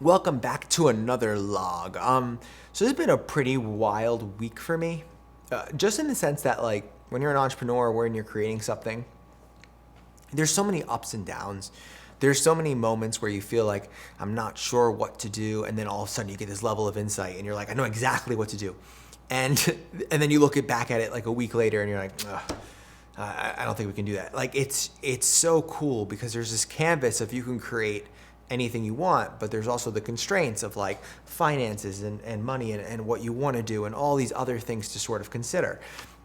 Welcome back to another log. So this has been a pretty wild week for me, just in the sense that like when you're an entrepreneur, when you're creating something, there's so many ups and downs. There's so many moments where you feel like I'm not sure what to do, and then all of a sudden you get this level of insight, and you're like, I know exactly what to do, and and then you look back at it like a week later, and you're like, ugh, I don't think we can do that. Like it's so cool because there's this canvas of you can create anything you want, but there's also the constraints of like finances and money and what you want to do and all these other things to sort of consider.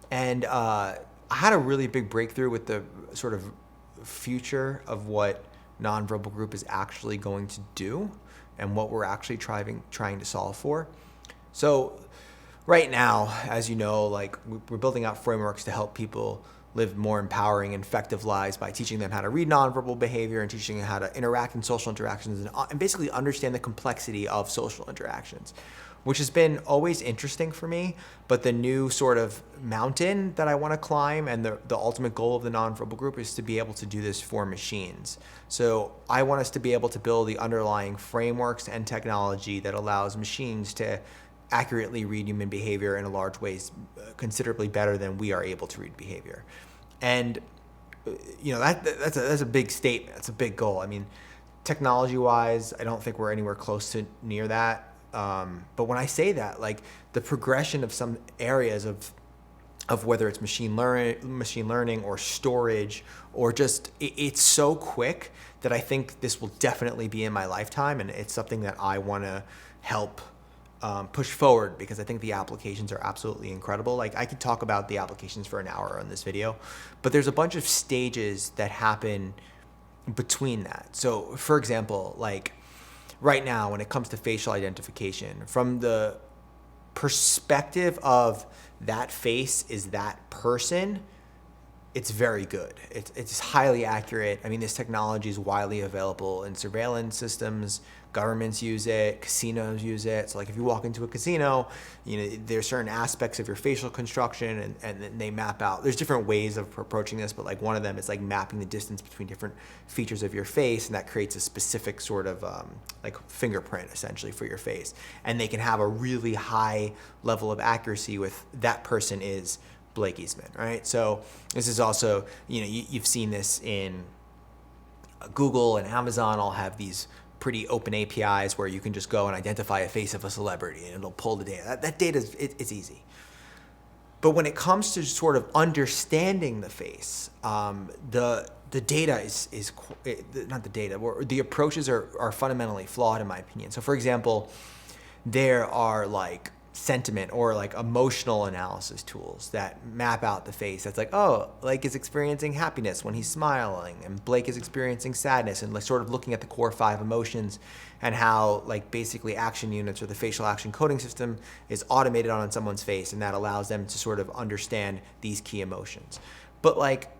And I had a really big breakthrough with the sort of future of what Nonverbal Group is actually going to do and what we're actually trying to solve for. So right now, as you know, like we're building out frameworks to help people live more empowering and effective lives by teaching them how to read nonverbal behavior and teaching them how to interact in social interactions and basically understand the complexity of social interactions, which has been always interesting for me. But the new sort of mountain that I want to climb and the ultimate goal of the Nonverbal Group is to be able to do this for machines. So I want us to be able to build the underlying frameworks and technology that allows machines to accurately read human behavior in a large ways, considerably better than we are able to read behavior. And that's a big statement. That's a big goal. I mean, technology-wise, I don't think we're anywhere close to near that. But when I say that, like the progression of some areas of whether it's machine learning or storage or just it's so quick that I think this will definitely be in my lifetime, and it's something that I want to help push forward because I think the applications are absolutely incredible. Like I could talk about the applications for an hour on this video, but there's a bunch of stages that happen between that. So for example, like right now when it comes to facial identification, from the perspective of that face is that person, it's very good. It's highly accurate. I mean, this technology is widely available in surveillance systems. Governments use it, casinos use it. So like if you walk into a casino, there's certain aspects of your facial construction and they map out. There's different ways of approaching this, but like one of them is like mapping the distance between different features of your face, and that creates a specific sort of like fingerprint essentially for your face. And they can have a really high level of accuracy with that person is Blake Eastman, right? So this is also, you've seen this in Google and Amazon all have these pretty open APIs where you can just go and identify a face of a celebrity and it'll pull the data. That data is it's easy. But when it comes to sort of understanding the face, the data is not the data. The approaches are fundamentally flawed in my opinion. So for example, there are like sentiment or like emotional analysis tools that map out the face. That's like, oh, Blake is experiencing happiness when he's smiling, and Blake is experiencing sadness, and like sort of looking at the core 5 emotions and how like basically action units or the facial action coding system is automated on someone's face, and that allows them to sort of understand these key emotions. But like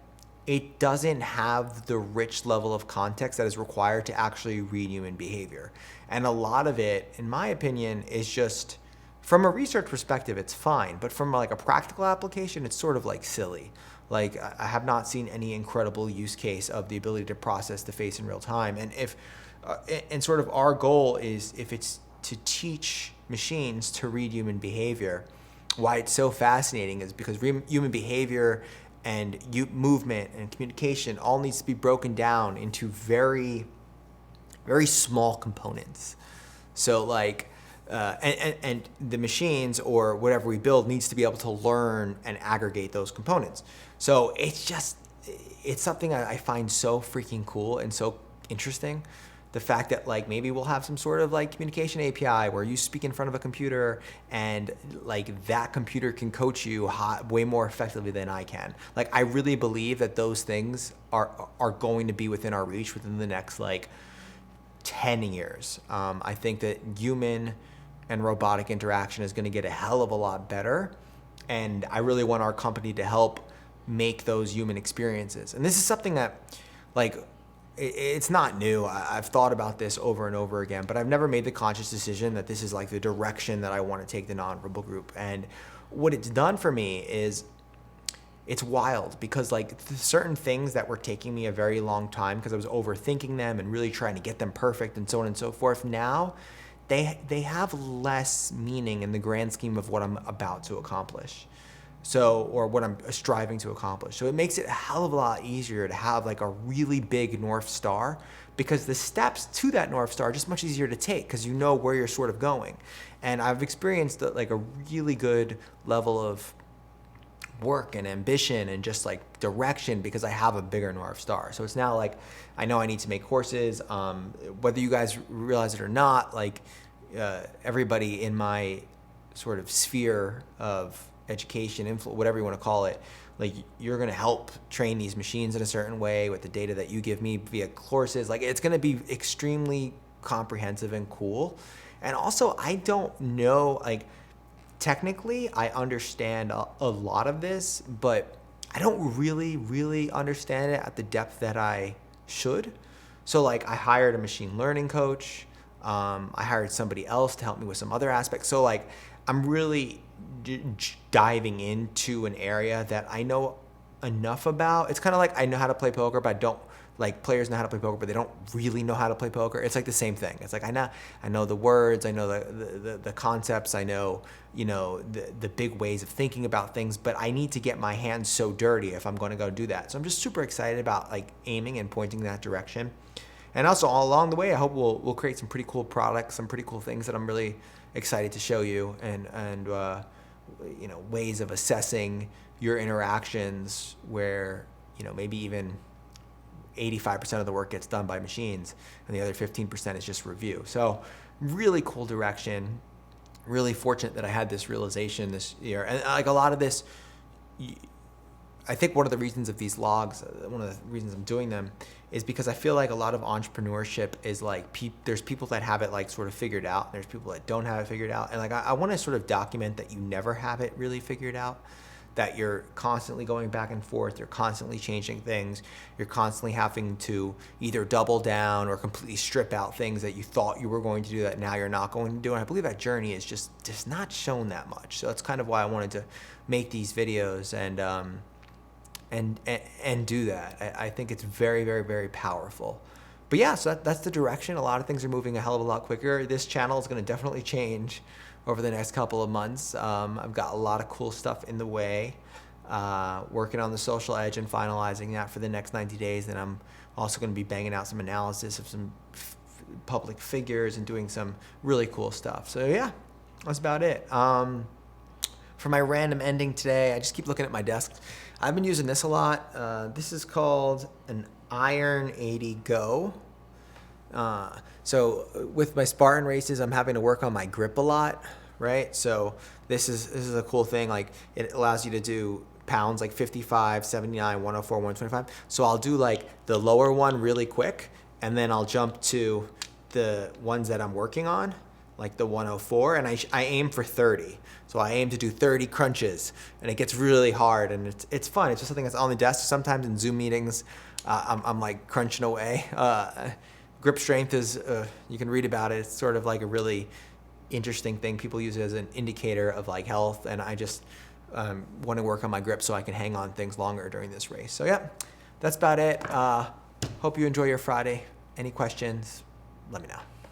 it doesn't have the rich level of context that is required to actually read human behavior. And a lot of it, in my opinion, is just from a research perspective, it's fine, but from like a practical application, it's sort of like silly. Like I have not seen any incredible use case of the ability to process the face in real time. And and sort of our goal is if it's to teach machines to read human behavior, why it's so fascinating is because human behavior and movement and communication all needs to be broken down into very, very small components. So like, and the machines or whatever we build needs to be able to learn and aggregate those components. So it's something I find so freaking cool and so interesting. The fact that like maybe we'll have some sort of like communication API where you speak in front of a computer and like that computer can coach you way more effectively than I can. Like I really believe that those things are going to be within our reach within the next like 10 years. I think that human and robotic interaction is going to get a hell of a lot better. And I really want our company to help make those human experiences. And this is something that like, it's not new. I've thought about this over and over again, but I've never made the conscious decision that this is like the direction that I want to take the Nonverbal Group. And what it's done for me is it's wild because like certain things that were taking me a very long time because I was overthinking them and really trying to get them perfect and so on and so forth. Now they have less meaning in the grand scheme of what I'm about to accomplish. So, or what I'm striving to accomplish. So it makes it a hell of a lot easier to have like a really big North Star, because the steps to that North Star are just much easier to take because you know where you're sort of going. And I've experienced like a really good level of work and ambition and just like direction because I have a bigger North Star. So it's now like I know I need to make courses. Whether you guys realize it or not, like everybody in my sort of sphere of education, whatever you want to call it, like you're going to help train these machines in a certain way with the data that you give me via courses. Like it's going to be extremely comprehensive and cool. And also I don't know, like technically I understand a lot of this, but I don't really understand it at the depth that I should. So like I hired a machine learning coach. I hired somebody else to help me with some other aspects. So like I'm really diving into an area that I know enough about. It's kind of like I know how to play poker, but I don't, like players know how to play poker, but they don't really know how to play poker. It's like the same thing. It's like I know the words, I know the concepts, I know, you know, the big ways of thinking about things, but I need to get my hands so dirty if I'm going to go do that. So I'm just super excited about like aiming and pointing that direction. And also all along the way, I hope we'll create some pretty cool products, some pretty cool things that I'm really excited to show you, and you know, ways of assessing your interactions where, you know, maybe even 85% of the work gets done by machines and the other 15% is just review. So really cool direction. Really fortunate that I had this realization this year. And like a lot of this, I think one of the reasons of these logs, one of the reasons I'm doing them is because I feel like a lot of entrepreneurship is like, there's people that have it like sort of figured out. And there's people that don't have it figured out. And like, I want to sort of document that you never have it really figured out, that you're constantly going back and forth. You're constantly changing things. You're constantly having to either double down or completely strip out things that you thought you were going to do that now you're not going to do. And I believe that journey is just not shown that much. So that's kind of why I wanted to make these videos and do that. I think it's very, very, very powerful. But yeah, so that's the direction. A lot of things are moving a hell of a lot quicker. This channel is going to definitely change over the next couple of months. I've got a lot of cool stuff in the way, working on the social edge and finalizing that for the next 90 days. And I'm also going to be banging out some analysis of some public figures and doing some really cool stuff. So yeah, that's about it. For my random ending today, I just keep looking at my desk. I've been using this a lot. This is called an Iron 80 Go. So with my Spartan races, I'm having to work on my grip a lot, right? So this is a cool thing. Like it allows you to do pounds like 55, 79, 104, 125. So I'll do like the lower one really quick, and then I'll jump to the ones that I'm working on, like the 104, and I aim for 30. So I aim to do 30 crunches, and it gets really hard, and it's fun. It's just something that's on the desk. Sometimes in Zoom meetings, I'm like crunching away. Grip strength is, you can read about it. It's sort of like a really interesting thing. People use it as an indicator of like health, and I just want to work on my grip so I can hang on things longer during this race. So yeah, that's about it. Hope you enjoy your Friday. Any questions, let me know.